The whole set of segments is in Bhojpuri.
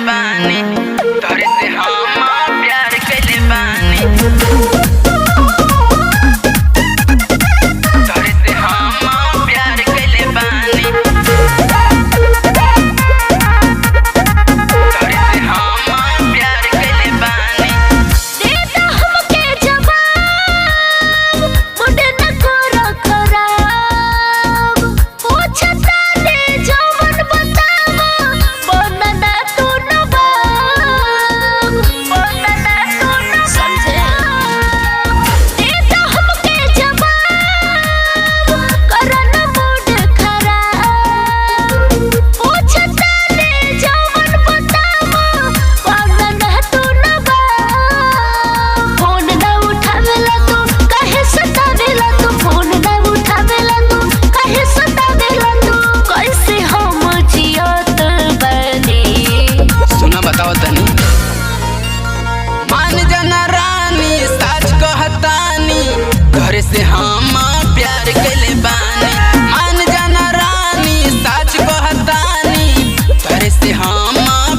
बानी, तोरे से हम प्यार कइले बानी। तोरे से हम प्यार कइले बानी। तोरे से हम प्यार कइले बानी। देता हमके जवाब मुझे न करो खराब। पूछता ने जवन बतावा बनना तू नवाब। बनना तू न समझे। देता हमके जवाब करना मूड खराब। पूछता ने जवन बतावा बनना तू नवाब। फोन न उठावेला तू काहे सतावेला तू। फोन न उठावेला तू काहे सतावेला तू। कैसे हम जियत बानी। सुना बताओ तनी, मान जाना रानी सच कहतानी, तोरे से हम प्यार कइले बानी। मान जाना रानी सच कहतानी, तोरे से हम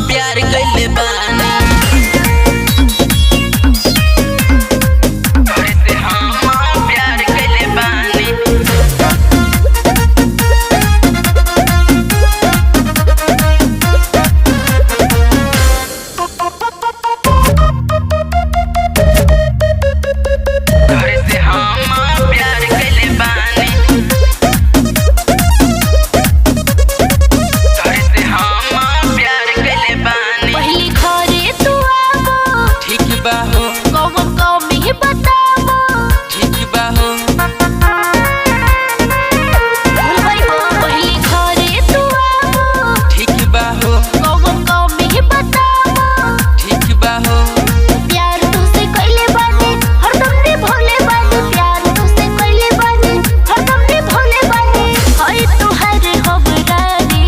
प्यार कइले बानी। तोरे से हम प्यार कइले बानी। तोरे से हम प्यार कइले बानी। तोरे से हम प्यार कइले बानी। पहली घरे तू आवो ठीक बा हो, कौन कमी बतावो। ठीक बा हो, पहली घरे तू आवो ठीक बा हो, कौन कमी बतावो। ठीक बा हो। प्यार तुझसे कइले बानी हरदम ने भोले बानी। प्यार तुझसे कइले बानी हरदम ने भोले बानी। हई तुहार हमरानी।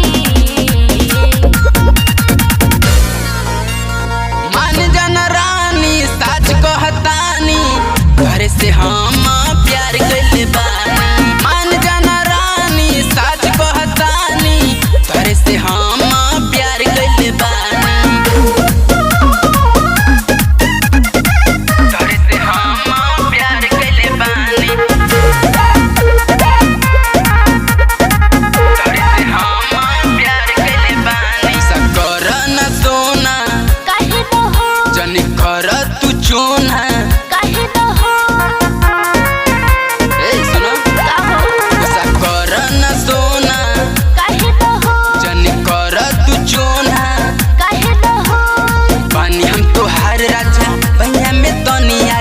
मान जाना रानी सच कहतानी, तोरे से हम प्यार कइले बानी। मान जाना रानी सच कहतानी, तोरे से हम प्यार कइले बानी। तोरे से हम प्यार कइले बानी। तोरे से हम प्यार कइले बानी। सकर न सोना काहे न हो जनी कर तू चोना। काहे न हो ए सुनो, का हो सकर न सोना काहे न हो जनी कर तू चोना। काहे न हो। पानी हम तोहार राजा भैया में तनिया